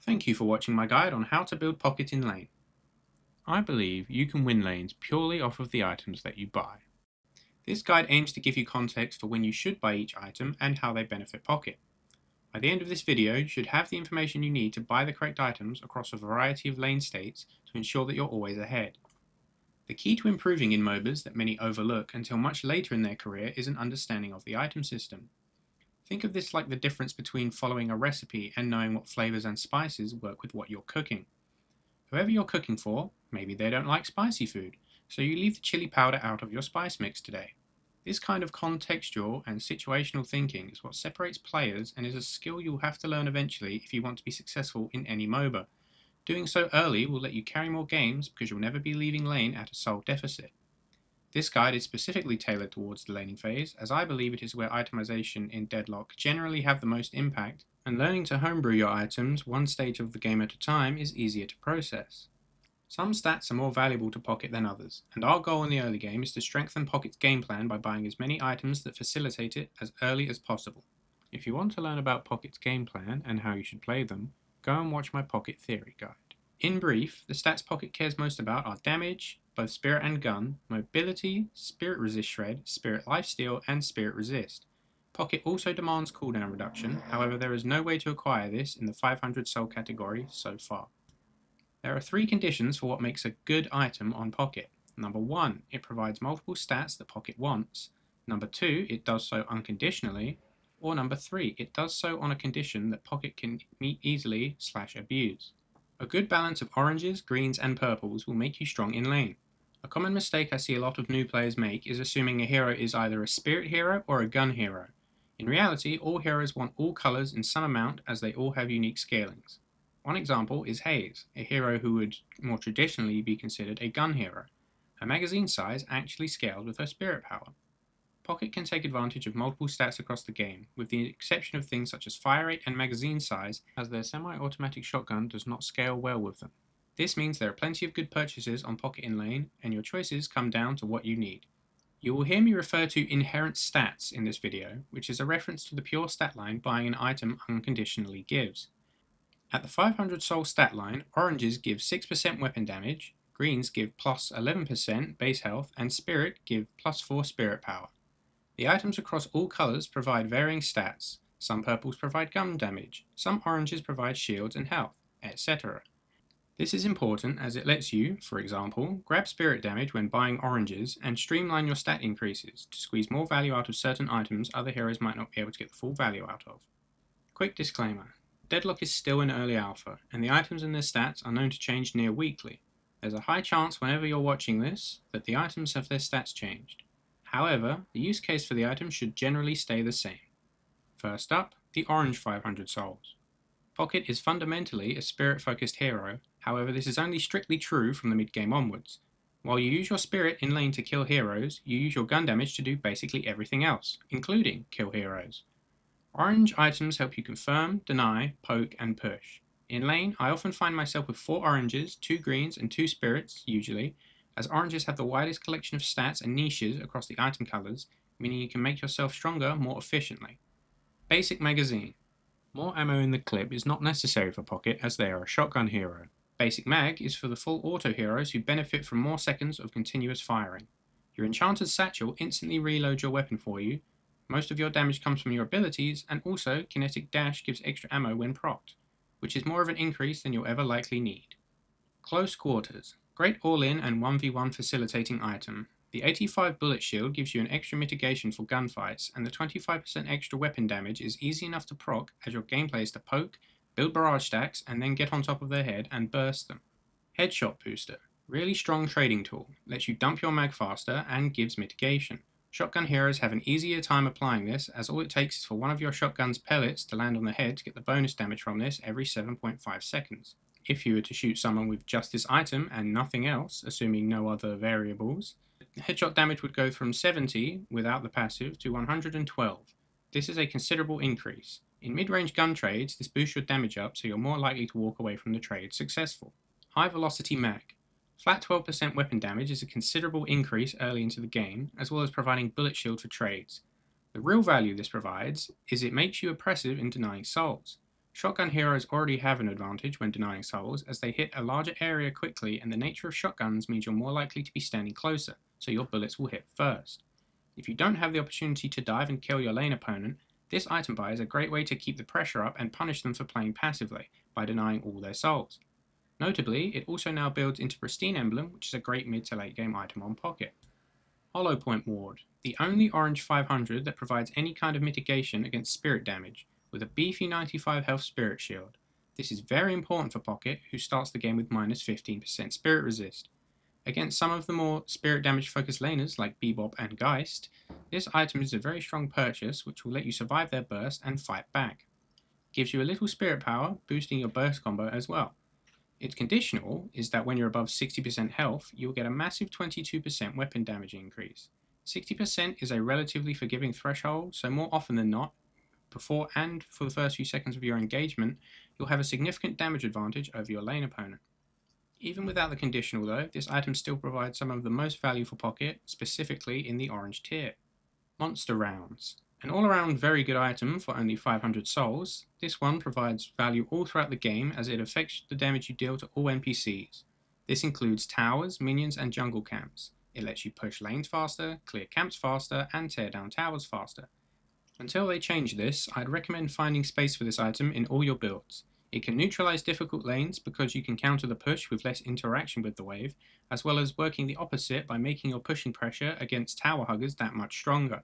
Thank you for watching my guide on how to build Pocket in lane. I believe you can win lanes purely off of the items that you buy. This guide aims to give you context for when you should buy each item and how they benefit Pocket. By the end of this video, you should have the information you need to buy the correct items across a variety of lane states to ensure that you're always ahead. The key to improving in MOBAs that many overlook until much later in their career is an understanding of the item system. Think of this like the difference between following a recipe and knowing what flavors and spices work with what you're cooking. Whoever you're cooking for, maybe they don't like spicy food, so you leave the chili powder out of your spice mix today. This kind of contextual and situational thinking is what separates players and is a skill you'll have to learn eventually if you want to be successful in any MOBA. Doing so early will let you carry more games because you'll never be leaving lane at a soul deficit. This guide is specifically tailored towards the laning phase, as I believe it is where itemization in Deadlock generally have the most impact, and learning to homebrew your items one stage of the game at a time is easier to process. Some stats are more valuable to Pocket than others, and our goal in the early game is to strengthen Pocket's game plan by buying as many items that facilitate it as early as possible. If you want to learn about Pocket's game plan and how you should play them, go and watch my Pocket Theory guide. In brief, the stats Pocket cares most about are damage, both spirit and gun, mobility, spirit resist shred, spirit lifesteal, and spirit resist. Pocket also demands cooldown reduction, however there is no way to acquire this in the 500 soul category so far. There are 3 conditions for what makes a good item on Pocket. Number 1, it provides multiple stats that Pocket wants. Number 2, it does so unconditionally. Or number 3, it does so on a condition that Pocket can meet easily / abuse. A good balance of oranges, greens, and purples will make you strong in lane. A common mistake I see a lot of new players make is assuming a hero is either a spirit hero or a gun hero. In reality, all heroes want all colours in some amount as they all have unique scalings. One example is Haze, a hero who would more traditionally be considered a gun hero. Her magazine size actually scales with her spirit power. Pocket can take advantage of multiple stats across the game, with the exception of things such as fire rate and magazine size, as their semi-automatic shotgun does not scale well with them. This means there are plenty of good purchases on Pocket in lane, and your choices come down to what you need. You will hear me refer to inherent stats in this video, which is a reference to the pure stat line buying an item unconditionally gives. At the 500 soul stat line, oranges give 6% weapon damage, greens give plus 11% base health, and spirit give plus 4 spirit power. The items across all colours provide varying stats. Some purples provide gun damage, some oranges provide shields and health, etc. This is important as it lets you, for example, grab spirit damage when buying oranges and streamline your stat increases to squeeze more value out of certain items other heroes might not be able to get the full value out of. Quick disclaimer, Deadlock is still in early alpha, and the items and their stats are known to change near weekly. There's a high chance whenever you're watching this that the items have their stats changed. However, the use case for the item should generally stay the same. First up, the orange 500 souls. Pocket is fundamentally a spirit-focused hero, however this is only strictly true from the mid-game onwards. While you use your spirit in lane to kill heroes, you use your gun damage to do basically everything else, including kill heroes. Orange items help you confirm, deny, poke, and push. In lane, I often find myself with 4 oranges, 2 greens, and 2 spirits, usually, as oranges have the widest collection of stats and niches across the item colours, meaning you can make yourself stronger more efficiently. Basic magazine. More ammo in the clip is not necessary for Pocket as they are a shotgun hero. Basic mag is for the full auto heroes who benefit from more seconds of continuous firing. Your enchanted satchel instantly reloads your weapon for you. Most of your damage comes from your abilities, and also kinetic dash gives extra ammo when procced, which is more of an increase than you'll ever likely need. Close quarters. Great all-in and 1v1 facilitating item. The 85 bullet shield gives you an extra mitigation for gunfights, and the 25% extra weapon damage is easy enough to proc as your gameplay is to poke, build barrage stacks, and then get on top of their head and burst them. Headshot booster. Really strong trading tool, lets you dump your mag faster and gives mitigation. Shotgun heroes have an easier time applying this, as all it takes is for one of your shotgun's pellets to land on the head to get the bonus damage from this every 7.5 seconds. If you were to shoot someone with just this item and nothing else, assuming no other variables, headshot damage would go from 70 without the passive to 112. This is a considerable increase. In mid-range gun trades, this boosts your damage up so you're more likely to walk away from the trade successful. High velocity mag. Flat 12% weapon damage is a considerable increase early into the game, as well as providing bullet shield for trades. The real value this provides is it makes you oppressive in denying souls. Shotgun heroes already have an advantage when denying souls, as they hit a larger area quickly, and the nature of shotguns means you're more likely to be standing closer, so your bullets will hit first. If you don't have the opportunity to dive and kill your lane opponent, this item buy is a great way to keep the pressure up and punish them for playing passively, by denying all their souls. Notably, it also now builds into Pristine Emblem, which is a great mid to late game item on Pocket. Hollow Point Ward, the only orange 500 that provides any kind of mitigation against spirit damage, with a beefy 95 health spirit shield. This is very important for Pocket, who starts the game with minus 15% spirit resist. Against some of the more spirit damage focused laners like Bebop and Geist, this item is a very strong purchase which will let you survive their burst and fight back. Gives you a little spirit power, boosting your burst combo as well. Its conditional is that when you're above 60% health, you'll get a massive 22% weapon damage increase. 60% is a relatively forgiving threshold, so more often than not, before and for the first few seconds of your engagement, you'll have a significant damage advantage over your lane opponent. Even without the conditional though, this item still provides some of the most value for Pocket, specifically in the orange tier. Monster Rounds. An all-around very good item for only 500 souls, this one provides value all throughout the game as it affects the damage you deal to all NPCs. This includes towers, minions, and jungle camps. It lets you push lanes faster, clear camps faster, and tear down towers faster. Until they change this, I'd recommend finding space for this item in all your builds. It can neutralize difficult lanes because you can counter the push with less interaction with the wave, as well as working the opposite by making your pushing pressure against tower huggers that much stronger.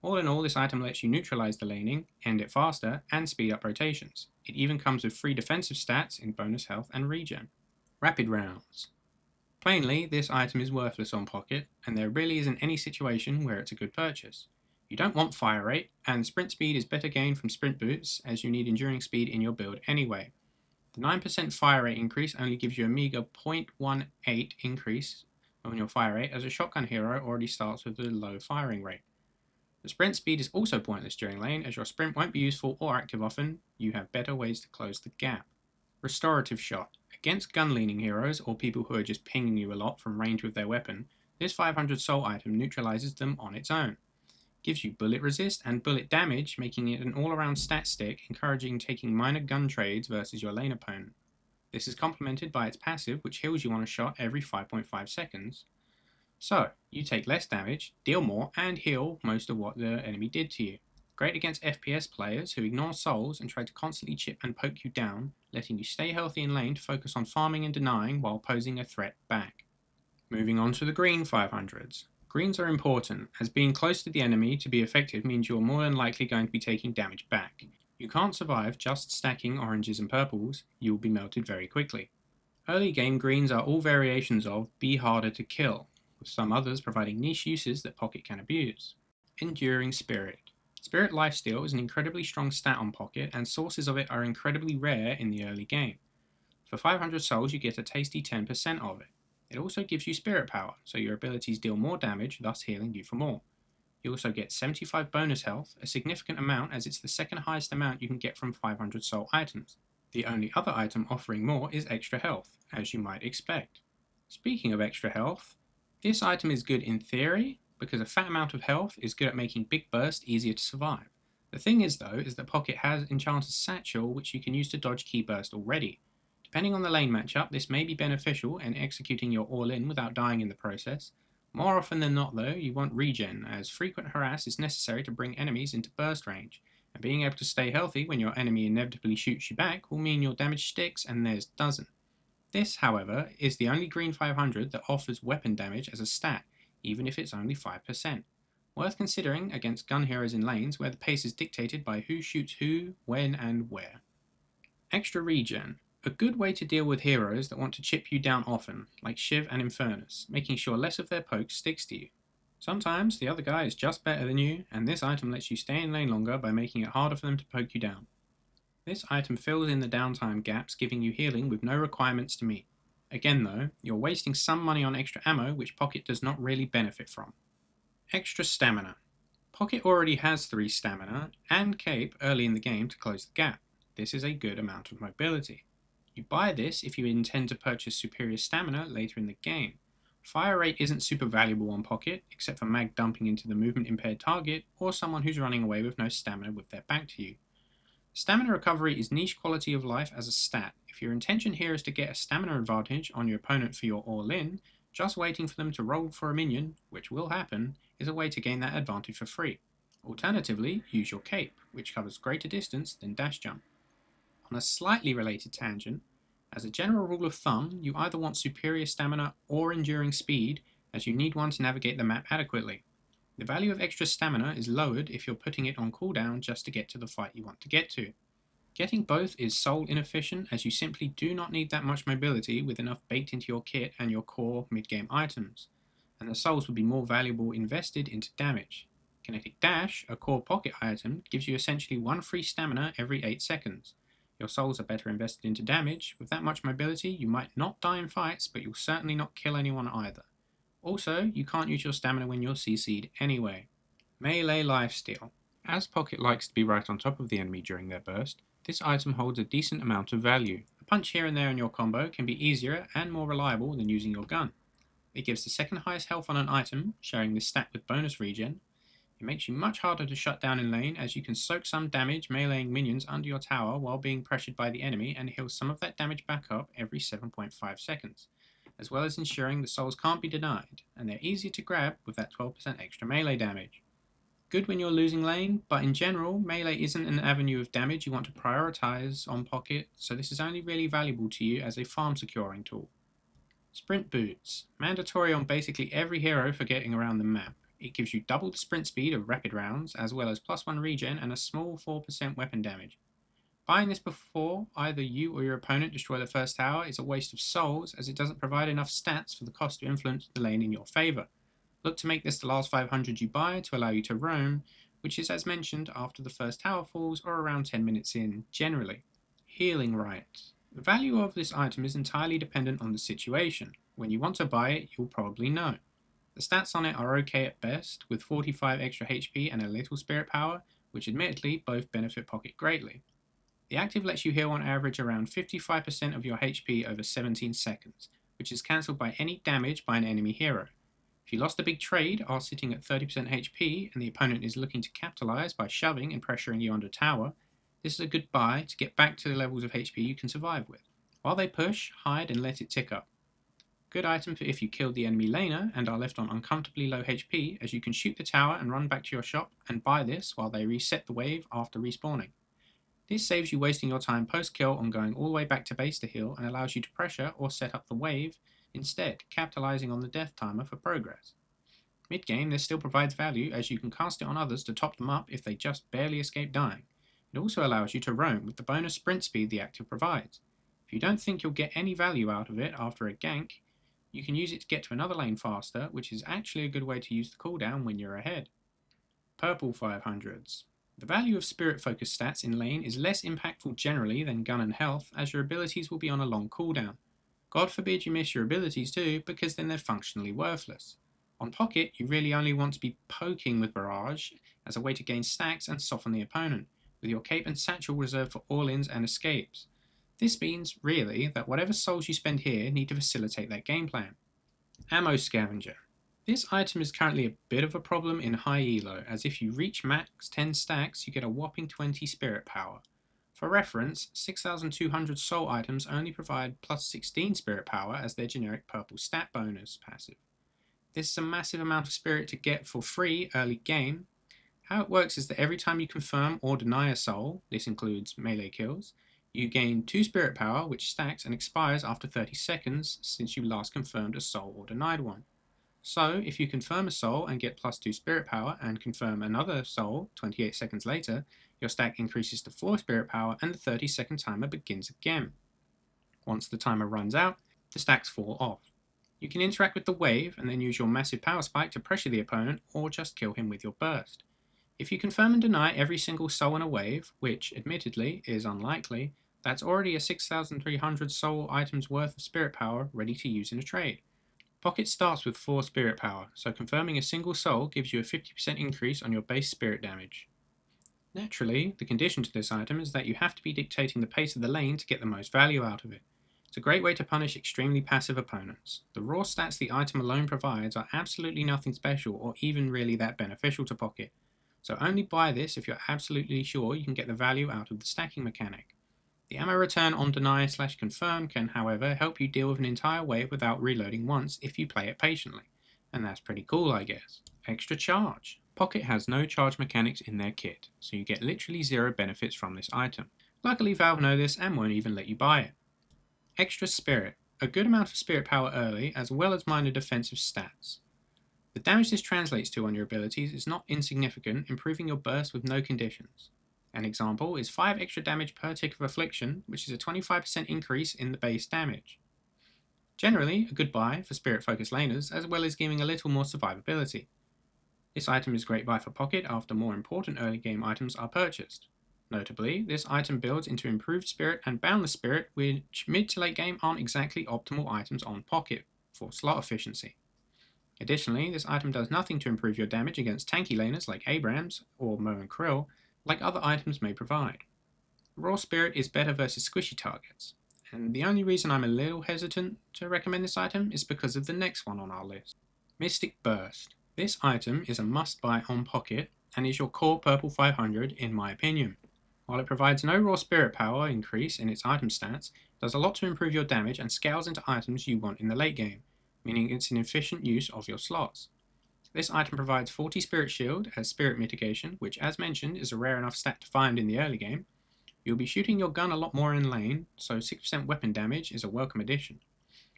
All in all, this item lets you neutralize the laning, end it faster, and speed up rotations. It even comes with free defensive stats in bonus health and regen. Rapid Rounds. Plainly, this item is worthless on Pocket, and there really isn't any situation where it's a good purchase. You don't want fire rate, and sprint speed is better gained from sprint boots, as you need enduring speed in your build anyway. The 9% fire rate increase only gives you a meager 0.18 increase on your fire rate, as a shotgun hero already starts with a low firing rate. The sprint speed is also pointless during lane, as your sprint won't be useful or active often. You have better ways to close the gap. Restorative Shot. Against gun-leaning heroes, or people who are just pinging you a lot from range with their weapon, this 500 soul item neutralizes them on its own. Gives you bullet resist and bullet damage, making it an all-around stat stick, encouraging taking minor gun trades versus your lane opponent. This is complemented by its passive, which heals you on a shot every 5.5 seconds. So, you take less damage, deal more, and heal most of what the enemy did to you. Great against FPS players who ignore souls and try to constantly chip and poke you down, letting you stay healthy in lane to focus on farming and denying while posing a threat back. Moving on to the green 500s. Greens are important, as being close to the enemy to be effective means you're more than likely going to be taking damage back. You can't survive just stacking oranges and purples, you will be melted very quickly. Early game greens are all variations of be harder to kill, with some others providing niche uses that Pocket can abuse. Enduring Spirit. Spirit lifesteal is an incredibly strong stat on Pocket, and sources of it are incredibly rare in the early game. For 500 souls you get a tasty 10% of it. It also gives you spirit power, so your abilities deal more damage, thus healing you for more. You also get 75 bonus health, a significant amount as it's the second highest amount you can get from 500 soul items. The only other item offering more is extra health, as you might expect. Speaking of extra health, this item is good in theory, because a fat amount of health is good at making big burst easier to survive. The thing is though, is that Pocket has Enchanter's Satchel, which you can use to dodge key burst already. Depending on the lane matchup, this may be beneficial in executing your all-in without dying in the process. More often than not though, you want regen, as frequent harass is necessary to bring enemies into burst range, and being able to stay healthy when your enemy inevitably shoots you back will mean your damage sticks and theirs doesn't. This, however, is the only green 500 that offers weapon damage as a stat, even if it's only 5%. Worth considering against gun heroes in lanes where the pace is dictated by who shoots who, when and where. Extra regen. A good way to deal with heroes that want to chip you down often, like Shiv and Infernus, making sure less of their poke sticks to you. Sometimes the other guy is just better than you, and this item lets you stay in lane longer by making it harder for them to poke you down. This item fills in the downtime gaps, giving you healing with no requirements to meet. Again though, you're wasting some money on extra ammo, which Pocket does not really benefit from. Extra stamina. Pocket already has 3 stamina and cape early in the game to close the gap. This is a good amount of mobility. You buy this if you intend to purchase superior stamina later in the game. Fire rate isn't super valuable on Pocket, except for mag dumping into the movement impaired target or someone who's running away with no stamina with their back to you. Stamina recovery is niche quality of life as a stat. If your intention here is to get a stamina advantage on your opponent for your all-in, just waiting for them to roll for a minion, which will happen, is a way to gain that advantage for free. Alternatively, use your cape, which covers greater distance than dash jump. On a slightly related tangent, as a general rule of thumb, you either want superior stamina or enduring speed, as you need one to navigate the map adequately. The value of extra stamina is lowered if you're putting it on cooldown just to get to the fight you want to get to. Getting both is soul inefficient, as you simply do not need that much mobility with enough baked into your kit and your core mid-game items, and the souls would be more valuable invested into damage. Kinetic Dash, a core pocket item, gives you essentially 1 free stamina every 8 seconds. Your souls are better invested into damage. With that much mobility, you might not die in fights, but you'll certainly not kill anyone either. Also, you can't use your stamina when you're CC'd anyway. Melee Lifesteal. As Pocket likes to be right on top of the enemy during their burst, this item holds a decent amount of value. A punch here and there in your combo can be easier and more reliable than using your gun. It gives the second highest health on an item, sharing this stat with bonus regen. It makes you much harder to shut down in lane, as you can soak some damage meleeing minions under your tower while being pressured by the enemy, and heals some of that damage back up every 7.5 seconds, as well as ensuring the souls can't be denied, and they're easier to grab with that 12% extra melee damage. Good when you're losing lane, but in general, melee isn't an avenue of damage you want to prioritize on Pocket, so this is only really valuable to you as a farm securing tool. Sprint Boots. Mandatory on basically every hero for getting around the map. It gives you double the sprint speed of rapid rounds, as well as +1 regen and a small 4% weapon damage. Buying this before either you or your opponent destroy the first tower is a waste of souls, as it doesn't provide enough stats for the cost to influence the lane in your favour. Look to make this the last 500 you buy to allow you to roam, which is as mentioned after the first tower falls or around 10 minutes in, generally. Healing Riot. The value of this item is entirely dependent on the situation. When you want to buy it, you'll probably know. The stats on it are okay at best, with 45 extra HP and a little spirit power, which admittedly both benefit Pocket greatly. The active lets you heal on average around 55% of your HP over 17 seconds, which is cancelled by any damage by an enemy hero. If you lost a big trade, are sitting at 30% HP, and the opponent is looking to capitalise by shoving and pressuring you under tower, this is a good buy to get back to the levels of HP you can survive with. While they push, hide and let it tick up. Good item for if you killed the enemy laner and are left on uncomfortably low HP, as you can shoot the tower and run back to your shop and buy this while they reset the wave after respawning. This saves you wasting your time post-kill on going all the way back to base to heal, and allows you to pressure or set up the wave instead, capitalising on the death timer for progress. Mid-game, this still provides value, as you can cast it on others to top them up if they just barely escape dying. It also allows you to roam with the bonus sprint speed the active provides. If you don't think you'll get any value out of it after a gank, you can use it to get to another lane faster, which is actually a good way to use the cooldown when you're ahead. Purple 500s. The value of spirit focused stats in lane is less impactful generally than gun and health, as your abilities will be on a long cooldown. God forbid you miss your abilities too, because then they're functionally worthless. On Pocket, you really only want to be poking with Barrage as a way to gain stacks and soften the opponent, with your cape and satchel reserved for all-ins and escapes. This means, really, that whatever souls you spend here need to facilitate that game plan. Ammo Scavenger. This item is currently a bit of a problem in high elo, as if you reach max 10 stacks, you get a whopping 20 spirit power. For reference, 6,200 soul items only provide plus 16 spirit power as their generic purple stat bonus passive. This is a massive amount of spirit to get for free early game. How it works is that every time you confirm or deny a soul, this includes melee kills, you gain 2 spirit power, which stacks and expires after 30 seconds since you last confirmed a soul or denied one. So, if you confirm a soul and get plus 2 spirit power, and confirm another soul 28 seconds later, your stack increases to 4 spirit power and the 30-second timer begins again. Once the timer runs out, the stacks fall off. You can interact with the wave and then use your massive power spike to pressure the opponent, or just kill him with your burst. If you confirm and deny every single soul in a wave, which admittedly is unlikely, that's already a 6,300 soul items worth of spirit power ready to use in a trade. Pocket starts with 4 spirit power, so confirming a single soul gives you a 50% increase on your base spirit damage. Naturally, the condition to this item is that you have to be dictating the pace of the lane to get the most value out of it. It's a great way to punish extremely passive opponents. The raw stats the item alone provides are absolutely nothing special or even really that beneficial to Pocket. so only buy this if you're absolutely sure you can get the value out of the stacking mechanic. The ammo return on deny/confirm can, however, help you deal with an entire wave without reloading once if you play it patiently, and that's pretty cool, I guess. Extra charge. Pocket has no charge mechanics in their kit, so you get literally zero benefits from this item. Luckily Valve know this and won't even let you buy it. Extra spirit. A good amount of spirit power early, as well as minor defensive stats. The damage this translates to on your abilities is not insignificant, improving your burst with no conditions. An example is 5 extra damage per tick of affliction, which is a 25% increase in the base damage. Generally, a good buy for spirit-focused laners, as well as giving a little more survivability. This item is great buy for Pocket after more important early game items are purchased. Notably, this item builds into improved spirit and boundless spirit, which mid to late game aren't exactly optimal items on Pocket for slot efficiency. Additionally, this item does nothing to improve your damage against tanky laners like Abrams or Mo and Krill, like other items may provide. Raw Spirit is better versus squishy targets, and the only reason I'm a little hesitant to recommend this item is because of the next one on our list. Mystic Burst. This item is a must-buy on Pocket, and is your core purple 500 in my opinion. While it provides no raw spirit power increase in its item stats, it does a lot to improve your damage and scales into items you want in the late game, meaning it's an efficient use of your slots. This item provides 40 Spirit Shield as spirit mitigation, which as mentioned is a rare enough stat to find in the early game. You'll be shooting your gun a lot more in lane, so 6% weapon damage is a welcome addition,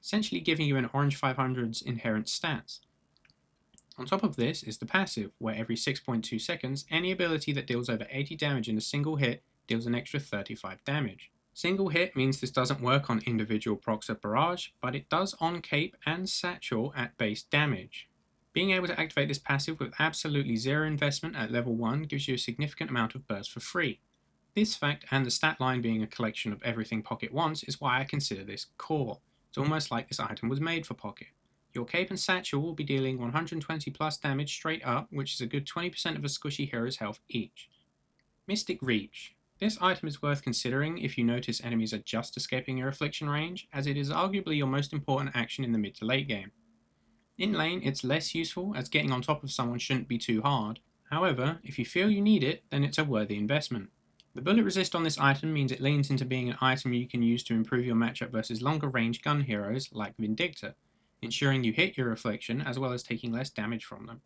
essentially giving you an orange 500's inherent stats. On top of this is the passive, where every 6.2 seconds, any ability that deals over 80 damage in a single hit deals an extra 35 damage. Single hit means this doesn't work on individual procs at barrage, but it does on cape and satchel at base damage. Being able to activate this passive with absolutely zero investment at level 1 gives you a significant amount of burst for free. This fact and the stat line being a collection of everything Pocket wants is why I consider this core. It's almost like this item was made for Pocket. Your cape and satchel will be dealing 120 plus damage straight up, which is a good 20% of a squishy hero's health each. Mystic Reach. This item is worth considering if you notice enemies are just escaping your affliction range, as it is arguably your most important action in the mid to late game. In lane it's less useful, as getting on top of someone shouldn't be too hard. However, if you feel you need it, then it's a worthy investment. The bullet resist on this item means it leans into being an item you can use to improve your matchup versus longer range gun heroes like Vindicta, ensuring you hit your affliction as well as taking less damage from them.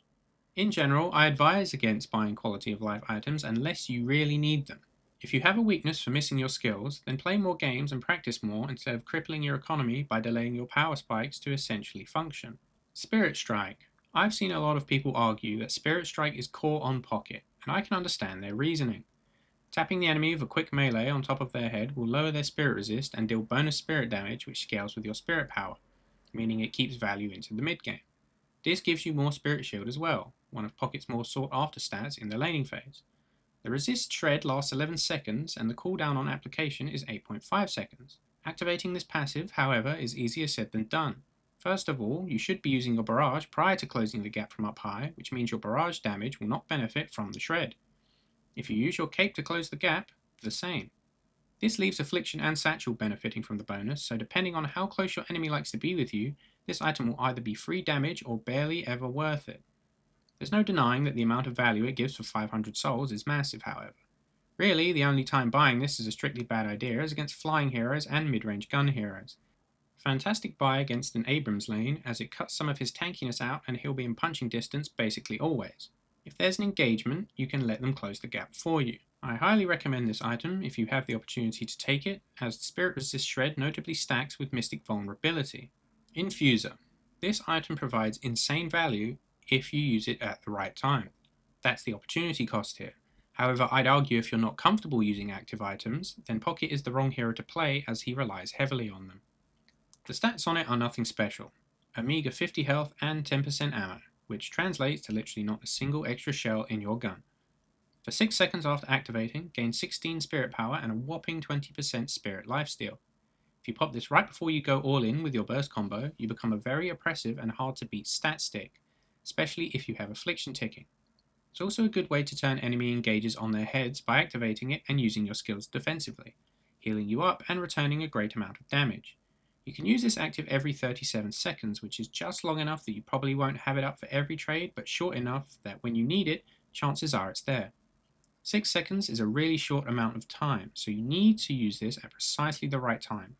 In general, I advise against buying quality of life items unless you really need them. If you have a weakness for missing your skills, then play more games and practice more instead of crippling your economy by delaying your power spikes to essentially function. Spirit Strike. I've seen a lot of people argue that Spirit Strike is core on Pocket, and I can understand their reasoning. Tapping the enemy with a quick melee on top of their head will lower their spirit resist and deal bonus spirit damage which scales with your spirit power, meaning it keeps value into the mid game. This gives you more Spirit Shield as well, one of Pocket's more sought after stats in the laning phase. The resist shred lasts 11 seconds and the cooldown on application is 8.5 seconds. Activating this passive, however, is easier said than done. First of all, you should be using your barrage prior to closing the gap from up high, which means your barrage damage will not benefit from the shred. If you use your cape to close the gap, the same. This leaves Affliction and Satchel benefiting from the bonus, so depending on how close your enemy likes to be with you, this item will either be free damage or barely ever worth it. There's no denying that the amount of value it gives for 500 souls is massive, however. Really, the only time buying this is a strictly bad idea is against flying heroes and mid-range gun heroes. Fantastic buy against an Abrams lane, as it cuts some of his tankiness out and he'll be in punching distance basically always. If there's an engagement, you can let them close the gap for you. I highly recommend this item if you have the opportunity to take it, as the Spirit Resist Shred notably stacks with Mystic Vulnerability. Infuser. This item provides insane value if you use it at the right time. That's the opportunity cost here. However, I'd argue if you're not comfortable using active items, then Pocket is the wrong hero to play as he relies heavily on them. The stats on it are nothing special. A meager 50 health and 10% ammo, which translates to literally not a single extra shell in your gun. For 6 seconds after activating, gain 16 spirit power and a whopping 20% spirit lifesteal. If you pop this right before you go all in with your burst combo, you become a very oppressive and hard to beat stat stick, especially if you have affliction ticking. It's also a good way to turn enemy engages on their heads by activating it and using your skills defensively, healing you up and returning a great amount of damage. You can use this active every 37 seconds, which is just long enough that you probably won't have it up for every trade, but short enough that when you need it, chances are it's there. 6 seconds is a really short amount of time, so you need to use this at precisely the right time.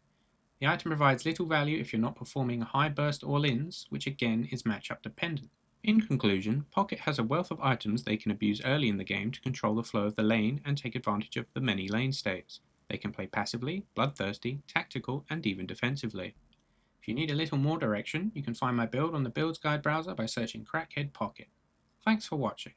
The item provides little value if you're not performing high burst all-ins, which again is matchup dependent. In conclusion, Pocket has a wealth of items they can abuse early in the game to control the flow of the lane and take advantage of the many lane states. They can play passively, bloodthirsty, tactical, and even defensively. If you need a little more direction, you can find my build on the Builds Guide browser by searching Crackhead Pocket. Thanks for watching.